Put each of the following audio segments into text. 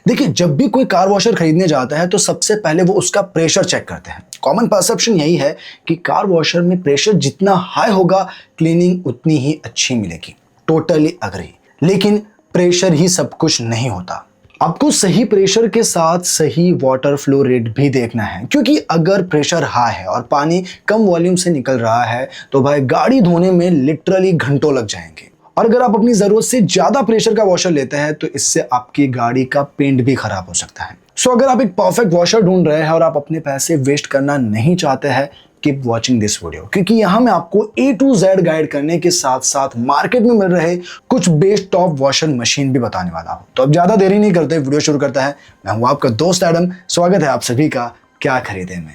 देखिए, जब भी कोई कार वॉशर खरीदने जाता है तो सबसे पहले वो उसका प्रेशर चेक करते हैं। कॉमन परसेप्शन यही है कि कार वॉशर में प्रेशर जितना हाई होगा क्लीनिंग उतनी ही अच्छी मिलेगी। Totally agree. लेकिन प्रेशर ही सब कुछ नहीं होता। आपको सही प्रेशर के साथ सही वाटर फ्लो रेट भी देखना है, क्योंकि अगर प्रेशर हाई है और पानी कम वॉल्यूम से निकल रहा है तो भाई गाड़ी धोने में लिटरली घंटों लग जाएंगे। और अगर आप अपनी जरूरत से ज्यादा प्रेशर का वॉशर लेते हैं तो इससे आपकी गाड़ी का पेंट भी खराब हो सकता है। सो अगर आप एक परफेक्ट वॉशर ढूंढ रहे हैं और आप अपने पैसे वेस्ट करना नहीं चाहते हैं, कीप वॉचिंग दिस वीडियो, क्योंकि यहाँ मैं आपको A to Z गाइड करने के साथ साथ मार्केट में मिल रहे कुछ बेस्ट टॉप वॉशर मशीन भी बताने वाला हूँ। तो अब ज्यादा देरी नहीं करते, वीडियो शुरू करता है। मैं हूँ आपका दोस्त एडम। स्वागत है आप सभी का क्या खरीदे में।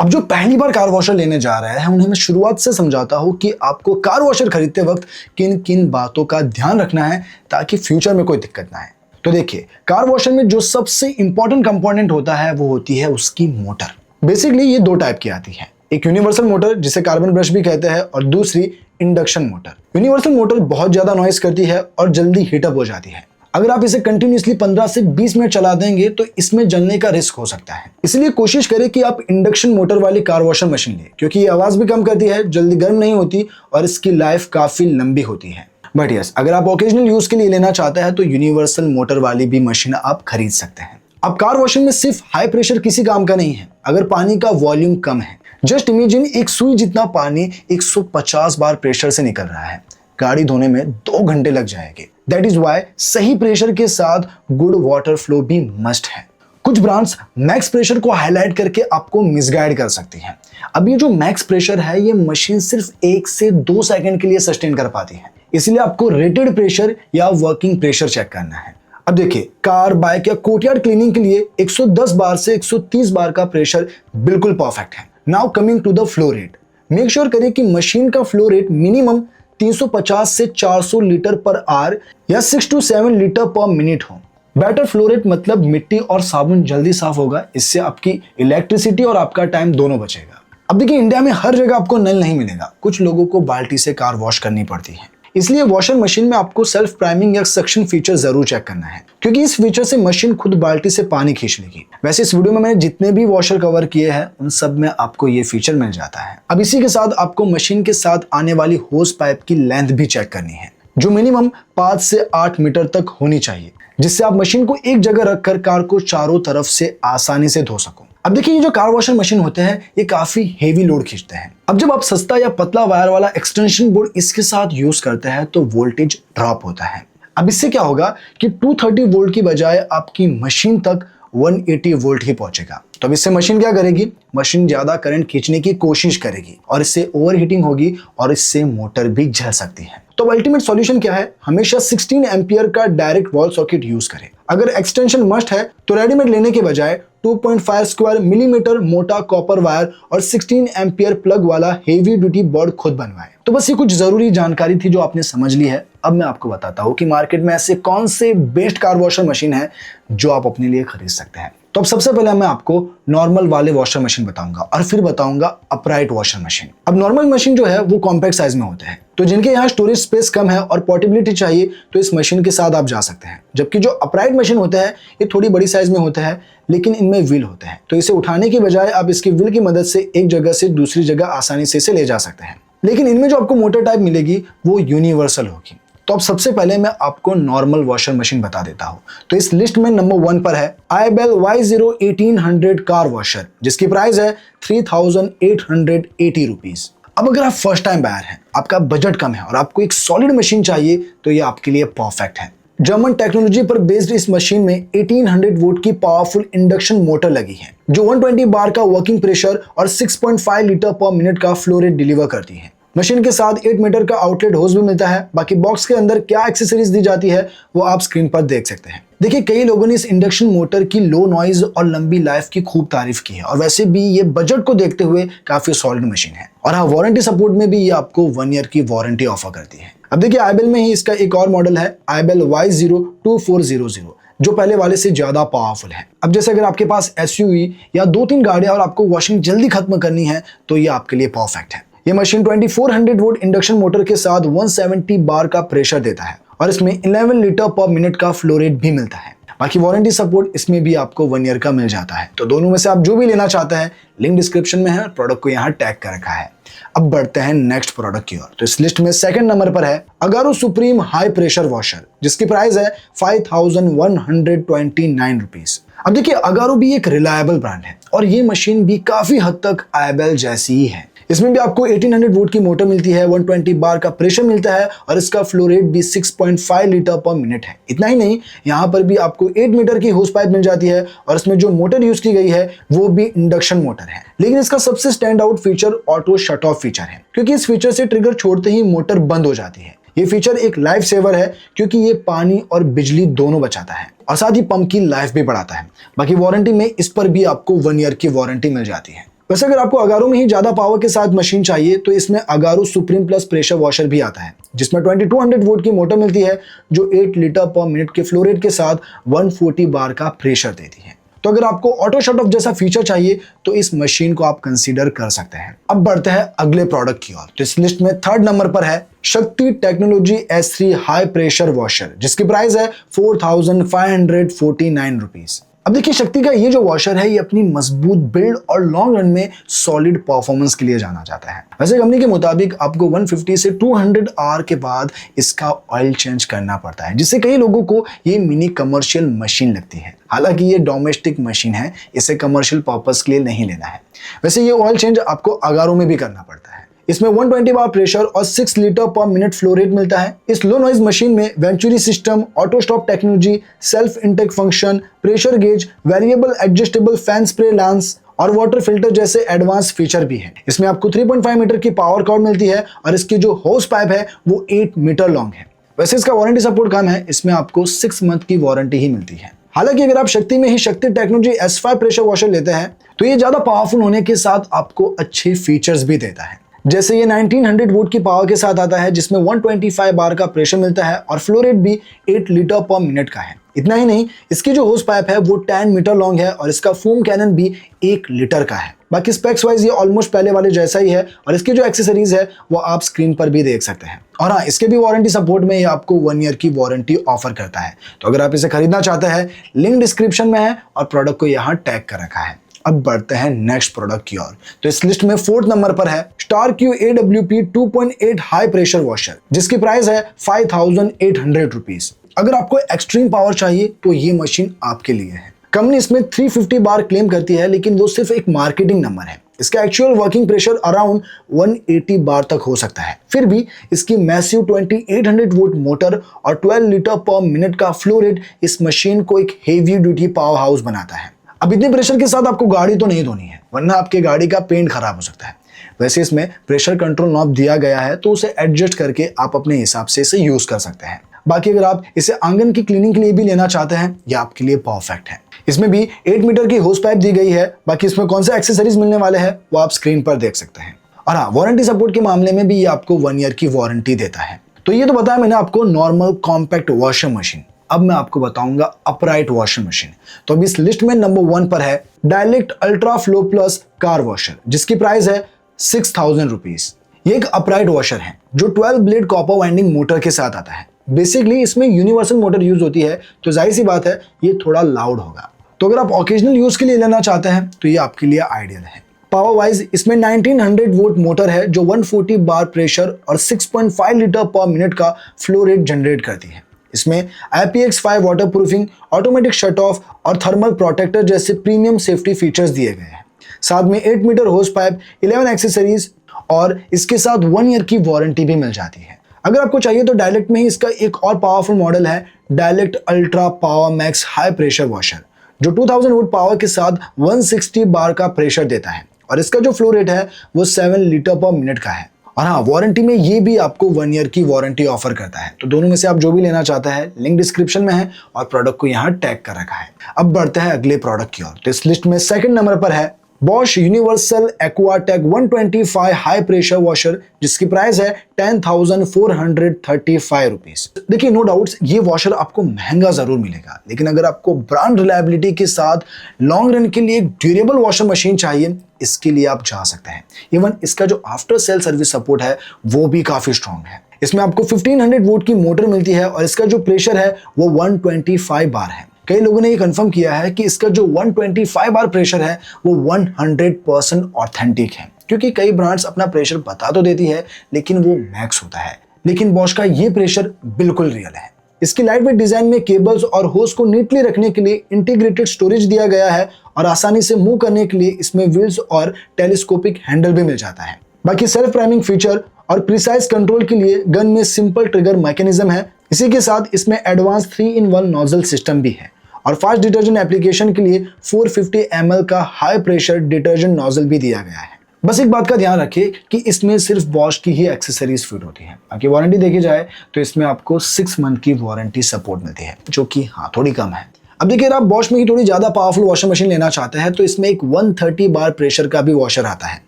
अब जो पहली बार कार वॉशर लेने जा रहे हैं उन्हें मैं शुरुआत से समझाता हूं कि आपको कार वॉशर खरीदते वक्त किन किन बातों का ध्यान रखना है ताकि फ्यूचर में कोई दिक्कत ना आए। तो देखिए, कार वॉशर में जो सबसे इंपॉर्टेंट कंपोनेंट होता है वो होती है उसकी मोटर। बेसिकली ये दो टाइप की आती है, एक यूनिवर्सल मोटर जिसे कार्बन ब्रश भी कहते हैं और दूसरी इंडक्शन मोटर। यूनिवर्सल मोटर बहुत ज्यादा नॉइस करती है और जल्दी हीटअप हो जाती है। अगर आप इसे कंटिन्यूसली 15 से 20 मिनट चला देंगे तो इसमें जलने का रिस्क हो सकता है। इसलिए कोशिश करें कि आप इंडक्शन मोटर वाली कार वॉशर मशीन लें, क्योंकि ये आवाज भी कम करती है, जल्दी गर्म नहीं होती और इसकी लाइफ काफी लंबी होती है। बट यस, अगर आप ओकेजनल यूज के लिए लेना चाहते हैं तो यूनिवर्सल मोटर वाली भी मशीन आप खरीद सकते हैं। अब कार वॉशिंग में सिर्फ हाई प्रेशर किसी काम का नहीं है। अगर पानी का वॉल्यूम कम है, जस्ट इमेजिन एक सुई जितना पानी 150 बार प्रेशर से निकल रहा है, गाड़ी धोने में 2 घंटे लग जाएंगे। दैट इज वाई सही प्रेशर के साथ गुड वाटर फ्लो भी मस्ट है। कुछ ब्रांड्स मैक्स प्रेशर को हाईलाइट करके आपको मिसगाइड कर सकती हैं। अब ये जो मैक्स प्रेशर है ये मशीन सिर्फ 1 से 2 सेकंड के लिए सस्टेन कर पाती है, इसलिए आपको रेटेड प्रेशर या वर्किंग प्रेशर चेक करना है। अब देखिए, कार, बाइक या कोर्टयार्ड क्लीनिंग के लिए 110 बार से 130 बार का प्रेशर बिल्कुल परफेक्ट है। Now coming to the flow rate, make sure करें कि मशीन का फ्लो रेट मिनिमम 350 से 400 लीटर पर आवर या 6 to 7 लीटर पर मिनट हो। बेटर फ्लो रेट मतलब मिट्टी और साबुन जल्दी साफ होगा, इससे आपकी इलेक्ट्रिसिटी और आपका टाइम दोनों बचेगा। अब देखिए, इंडिया में हर जगह आपको नल नहीं मिलेगा, कुछ लोगों को बाल्टी से कार वॉश करनी पड़ती है। इसलिए वॉशर मशीन में आपको सेल्फ प्राइमिंग या सक्शन फीचर जरूर चेक करना है, क्योंकि इस फीचर से मशीन खुद बाल्टी से पानी खींच लेगी। वैसे इस वीडियो में मैंने जितने भी वॉशर कवर किए हैं उन सब में आपको ये फीचर मिल जाता है। अब इसी के साथ आपको मशीन के साथ आने वाली होस पाइप की लेंथ भी चेक करनी है, जो मिनिमम 5 से 8 मीटर तक होनी चाहिए, जिससे आप मशीन को एक जगह रखकर कार को चारों तरफ से आसानी से धो सको। अब देखिए, ये जो कार वॉशर मशीन होते हैं ये काफी हेवी लोड खींचते हैं। अब जब आप सस्ता या पतला वायर वाला एक्सटेंशन बोर्ड इसके साथ यूज करते हैं तो वोल्टेज ड्रॉप होता है। अब इससे क्या होगा कि 230 वोल्ट की बजाय आपकी मशीन तक 180 वोल्ट ही पहुंचेगा। तो अब इससे मशीन क्या करेगी, मशीन ज्यादा करंट खींचने की कोशिश करेगी और इससे ओवरहीटिंग होगी और इससे मोटर भी जल सकती है। तो अल्टीमेट सॉल्यूशन क्या है, हमेशा 16 एम्पियर का डायरेक्ट वॉल सॉकेट यूज करें। अगर एक्सटेंशन मस्ट है तो रेडीमेड लेने के बजाय 2.5 स्क्वायर मिलीमीटर मोटा कॉपर वायर और 16 एम्पियर प्लग वाला हेवी ड्यूटी बोर्ड खुद बनवाएं। तो बस ये कुछ जरूरी जानकारी थी जो आपने समझ ली है। अब मैं आपको बताता हूँ कि मार्केट में ऐसे कौन से बेस्ट कार वॉशर मशीन है जो आप अपने लिए खरीद सकते हैं। तो अब सबसे पहले मैं आपको नॉर्मल वाले वॉशर मशीन बताऊंगा और फिर बताऊंगा अपराइट वॉशर मशीन। अब नॉर्मल मशीन जो है वो कॉम्पैक्ट साइज में होते हैं, तो जिनके यहाँ स्टोरेज स्पेस कम है और पोर्टेबिलिटी चाहिए तो इस मशीन के साथ आप जा सकते हैं। जबकि जो अपराइट मशीन होते हैं ये थोड़ी बड़ी साइज में होते हैं, लेकिन इनमें व्हील होते हैं, तो इसे उठाने की बजाय आप इसकी व्हील की मदद से एक जगह से दूसरी जगह आसानी से इसे ले जा सकते हैं। लेकिन इनमें जो आपको मोटर टाइप मिलेगी वो यूनिवर्सल होगी। तो अब सबसे पहले मैं आपको नॉर्मल वॉशर मशीन बता देता हूं। तो इस लिस्ट में नंबर 1 पर है आईबेल Y0 1800 कार वॉशर, जिसकी प्राइस है 3880 रुपीज। अब अगर आप फर्स्ट टाइम बायर हैं, आपका बजट कम है और आपको एक सॉलिड मशीन चाहिए तो ये आपके लिए परफेक्ट है। जर्मन टेक्नोलॉजी पर बेस्ड इस मशीन में 1800 वोल्ट की पावरफुल इंडक्शन मोटर लगी है, जो 120 बार का वर्किंग प्रेशर और 6.5 लीटर पर मिनट का फ्लो रेट डिलीवर करती है। मशीन के साथ 8 मीटर का आउटलेट होज भी मिलता है। बाकी बॉक्स के अंदर क्या एक्सेसरीज दी जाती है वो आप स्क्रीन पर देख सकते हैं। देखिए, कई लोगों ने इस इंडक्शन मोटर की लो नॉइज और लंबी लाइफ की खूब तारीफ की है और वैसे भी ये बजट को देखते हुए काफी सॉलिड मशीन है। और हाँ, वारंटी सपोर्ट में भी ये आपको 1 ईयर की वारंटी ऑफर करती है। अब देखिए, आईबेल में ही इसका एक और मॉडल है आईबेल Y0 2400, जो पहले वाले से ज्यादा पावरफुल है। अब जैसे अगर आपके पास SUV या 2-3 गाड़ियां और आपको वॉशिंग जल्दी खत्म करनी है तो ये आपके लिए परफेक्ट है। ये मशीन 2400 वोल्ट इंडक्शन मोटर के साथ 170 बार का प्रेशर देता है और इसमें 11 लीटर पर मिनट का फ्लो रेट भी मिलता है। बाकी वारंटी सपोर्ट इसमें भी आपको 1 ईयर का मिल जाता है। तो दोनों में से आप जो भी लेना चाहते हैं लिंक डिस्क्रिप्शन में है और प्रोडक्ट को यहाँ टैग कर रखा है। अब बढ़ते हैं नेक्स्ट प्रोडक्ट की ओर। तो इस लिस्ट में सेकंड नंबर पर है Agaro supreme high pressure washer, जिसकी प्राइस है 5129 रुपीज। अब देखिए, अगारो भी एक रिलायबल ब्रांड है और ये मशीन भी काफी हद तक आईबेल जैसी ही है। इसमें भी आपको 1800 वोल्ट की मोटर मिलती है, 120 बार का प्रेशर मिलता है और इसका फ्लो रेट भी 6.5 लीटर पर मिनट है। इतना ही नहीं, यहाँ पर भी आपको 8 मीटर की होस पाइप मिल जाती है और इसमें जो मोटर यूज की गई है वो भी इंडक्शन मोटर है। लेकिन इसका सबसे stand out feature auto shut off feature है, क्योंकि इस फीचर से ट्रिगर छोड़ते ही मोटर बंद हो जाती है। ये फीचर एक लाइफ सेवर है क्योंकि ये पानी और बिजली दोनों बचाता है और साथ ही पंप की लाइफ भी बढ़ाता है। बाकी वारंटी में इस पर भी आपको 1 ईयर की वारंटी मिल जाती है। वैसे अगर आपको अगारो में ही ज्यादा पावर के साथ मशीन चाहिए तो इसमें Agaro supreme plus pressure washer भी आता है, जिसमें 2200 वोल्ट की मोटर मिलती है जो 8 लीटर पर मिनट के फ्लो रेट के साथ 140 बार का प्रेशर देती है। तो अगर आपको ऑटो शट ऑफ जैसा फीचर चाहिए तो इस मशीन को आप कंसीडर कर सकते हैं। अब बढ़ते हैं अगले प्रोडक्ट की ओर। तो इस लिस्ट में थर्ड नंबर पर है शक्ति technology S3 high pressure washer, जिसकी प्राइस है 4549 रुपीज। अब देखिए, शक्ति का ये जो वॉशर है ये अपनी मजबूत बिल्ड और लॉन्ग रन में सॉलिड परफॉर्मेंस के लिए जाना जाता है। वैसे कंपनी के मुताबिक आपको 150 से 200 आवर के बाद इसका ऑयल चेंज करना पड़ता है, जिससे कई लोगों को ये मिनी कमर्शियल मशीन लगती है। हालांकि ये डोमेस्टिक मशीन है, इसे कमर्शियल पर्पस के लिए नहीं लेना है। वैसे ये ऑयल चेंज आपको अगारो में भी करना पड़ता है। इसमें 120 बार प्रेशर और 6 लीटर पर मिनट फ्लो रेट मिलता है। इस लो नॉइज मशीन में venturi system, auto stop technology, self intake function, pressure gauge, variable adjustable fan spray lance और वाटर फिल्टर जैसे एडवांस फीचर भी है। इसमें आपको 3.5 मीटर की पावर कॉर्ड मिलती है और इसकी जो होस पाइप है वो 8 मीटर लॉन्ग है। वैसे इसका वारंटी सपोर्ट कम है, इसमें आपको 6 मंथ की वारंटी ही मिलती है। हालांकि अगर आप शक्ति में ही शक्ति टेक्नोलॉजी S5 प्रेशर वॉशर लेते हैं तो ये ज्यादा पावरफुल होने के साथ आपको अच्छे फीचर्स भी देता है। जैसे ये 1900 वोल्ट की पावर के साथ आता है, जिसमें 125 बार का प्रेशर मिलता है और फ्लो रेट भी 8 लीटर पर मिनट का है। इतना ही नहीं, इसकी जो होस पाइप है वो 10 मीटर लॉन्ग है और इसका फोम कैनन भी 1 लीटर का है। बाकी स्पेक्स वाइज ये ऑलमोस्ट पहले वाले जैसा ही है और इसकी जो एक्सेसरीज है वो आप स्क्रीन पर भी देख सकते हैं। और हाँ, इसके भी वारंटी सपोर्ट में ये आपको 1 ईयर की वारंटी ऑफर करता है। तो अगर आप इसे खरीदना चाहते हैं लिंक डिस्क्रिप्शन में है और प्रोडक्ट को यहाँ टैग कर रखा है। अब बढ़ते हैं नेक्स्ट प्रोडक्ट की ओर। तो इस लिस्ट में फोर्थ नंबर पर है StarQ AWP 2.8 high pressure washer, जिसकी प्राइस है 5800 रुपीज। अगर आपको एक्सट्रीम पावर चाहिए तो ये मशीन आपके लिए है। कंपनी इसमें 350 बार क्लेम करती है, लेकिन वो सिर्फ एक मार्केटिंग नंबर है। इसका एक्चुअल वर्किंग प्रेशर अराउंड 180 बार तक हो सकता है। फिर भी इसकी मैसिव 2800 वोल्ट मोटर और 12 लीटर पर मिनट का फ्लो रेट इस मशीन को एक हेवी ड्यूटी पावर हाउस बनाता है। अब इतने प्रेशर के साथ आपको गाड़ी तो नहीं धोनी है, वरना आपकी गाड़ी का पेंट खराब हो सकता है। वैसे इसमें प्रेशर कंट्रोल नॉब दिया गया है, तो उसे एडजस्ट करके आप अपने हिसाब से इसे यूज कर सकते हैं। बाकी अगर आप इसे आंगन की क्लीनिंग के लिए भी लेना चाहते हैं, ये आपके लिए परफेक्ट है। इसमें भी 8 मीटर की होस पाइप दी गई है। बाकी इसमें कौन से एक्सेसरीज मिलने वाले हैं वो आप स्क्रीन पर देख सकते हैं। और हाँ, वारंटी सपोर्ट के मामले में भी ये आपको 1 ईयर की वारंटी देता है। तो ये तो बताया मैंने आपको नॉर्मल कॉम्पैक्ट वॉशिंग मशीन। अब मैं आपको बताऊंगा अपराइट वॉशिंग मशीन। तो अब इस लिस्ट में नंबर 1 पर है dialect ultra flow plus car washer, जिसकी प्राइस है 6000 रुपीज। ये एक अपराइट वॉशर है जो 12 ब्लेड कॉपर वाइंडिंग मोटर के साथ आता है। बेसिकली इसमें यूनिवर्सल मोटर यूज होती है, तो जाहिर सी बात है ये थोड़ा लाउड होगा। तो अगर आप ओकेजनल यूज के लिए लेना चाहते हैं तो ये आपके लिए आइडियल है। पावर वाइज इसमें 1900 वोल्ट मोटर है जो 140 बार प्रेशर और 6.5 लीटर पर मिनट का फ्लो रेट जनरेट करती है। इसमें IPX5 water proofing, automatic shut off और थर्मल प्रोटेक्टर जैसे प्रीमियम सेफ्टी फीचर्स दिए गए हैं। साथ में 8 मीटर होस पाइप, 11 एक्सेसरीज और इसके साथ 1 ईयर की वारंटी भी मिल जाती है। अगर आपको चाहिए तो डायलेक्ट में ही इसका एक और पावरफुल मॉडल है dialect ultra power max high pressure washer, जो 2000 वोल्ट पावर के साथ 160 बार का प्रेशर देता है और इसका जो फ्लो रेट है वो 7 लीटर पर मिनट का है। और हाँ, वारंटी में ये भी आपको 1 ईयर की वारंटी ऑफर करता है। तो दोनों में से आप जो भी लेना चाहते हैं लिंक डिस्क्रिप्शन में है और प्रोडक्ट को यहाँ टैग कर रखा है। अब बढ़ते हैं अगले प्रोडक्ट की ओर। तो इस लिस्ट में सेकंड नंबर पर है Bosch universal Aquatech 125 high pressure washer, जिसकी प्राइस है 10,435 रुपीज। देखिए, नो डाउट्स ये वॉशर आपको महंगा जरूर मिलेगा, लेकिन अगर आपको ब्रांड रिलायबिलिटी के साथ लॉन्ग रन के लिए एक ड्यूरेबल वॉशर मशीन चाहिए इसके लिए आप जा सकते हैं। इवन इसका जो आफ्टर सेल सर्विस सपोर्ट है वो भी काफी स्ट्रॉन्ग है। इसमें आपको 1500 वोल्ट की मोटर मिलती है और इसका जो प्रेशर है वो 125 बार है। कई लोगों ने ये कंफर्म किया है कि इसका जो 125 बार प्रेशर है वो 100% ऑथेंटिक है, क्योंकि कई ब्रांड्स अपना प्रेशर बता तो देती है लेकिन वो मैक्स होता है, लेकिन बॉश का ये प्रेशर बिल्कुल रियल है। इसकी लाइट वेट डिजाइन में केबल्स और होस को नीटली रखने के लिए इंटीग्रेटेड स्टोरेज दिया गया है और आसानी से मूव करने के लिए इसमें व्हील्स और टेलीस्कोपिक हैंडल भी मिल जाता है। बाकी सेल्फ प्राइमिंग फीचर और प्रिसाइज कंट्रोल के लिए गन में सिंपल ट्रिगर मैकेनिज्म है। इसी के साथ इसमें एडवांस 3-in-1 नोजल सिस्टम भी है और फास्ट डिटर्जेंट एप्लीकेशन के लिए 450 ml का हाई प्रेशर डिटर्जेंट नोजल भी दिया गया है। बस एक बात का ध्यान रखिए कि इसमें सिर्फ बॉश की ही एक्सेसरीज फिट होती है। बाकी वारंटी देखी जाए तो इसमें आपको 6 मंथ की वारंटी सपोर्ट मिलती है, जो कि हाँ थोड़ी कम है। अब देखिए, अगर आप बॉश में ही थोड़ी ज्यादा पावरफुल वॉशिंग मशीन लेना चाहते हैं तो इसमें एक 130 बार प्रेशर का भी वॉशर आता है,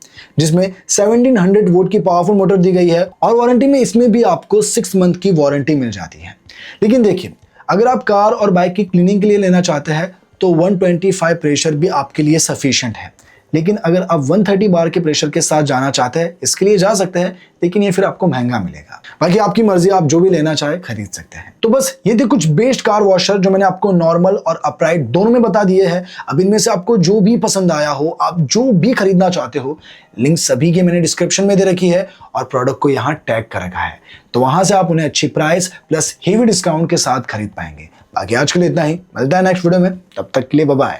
जिसमें 1700 वोल्ट की पावरफुल मोटर दी गई है और वारंटी में इसमें भी आपको 6 मंथ की वारंटी मिल जाती है। लेकिन देखिए, अगर आप कार और बाइक की क्लीनिंग के लिए लेना चाहते हैं तो 125 प्रेशर भी आपके लिए सफिशिएंट है। लेकिन अगर आप 130 बार के प्रेशर के साथ जाना चाहते हैं, इसके लिए जा सकते हैं, लेकिन ये फिर आपको महंगा मिलेगा। बाकी आपकी मर्जी, आप जो भी लेना चाहे खरीद सकते हैं। तो बस ये थे कुछ बेस्ट कार वॉशर जो मैंने आपको नॉर्मल और अपराइट दोनों में बता दिए हैं। अब इनमें से आपको जो भी पसंद आया हो, आप जो भी खरीदना चाहते हो, लिंक सभी के मैंने डिस्क्रिप्शन में दे रखी है और प्रोडक्ट को यहाँ टैग कर रखा है, तो वहां से आप उन्हें अच्छी प्राइस प्लस हेवी डिस्काउंट के साथ खरीद पाएंगे। बाकी आज के लिए इतना ही, मिलता है नेक्स्ट वीडियो में, तब तक के लिए बाय बाय।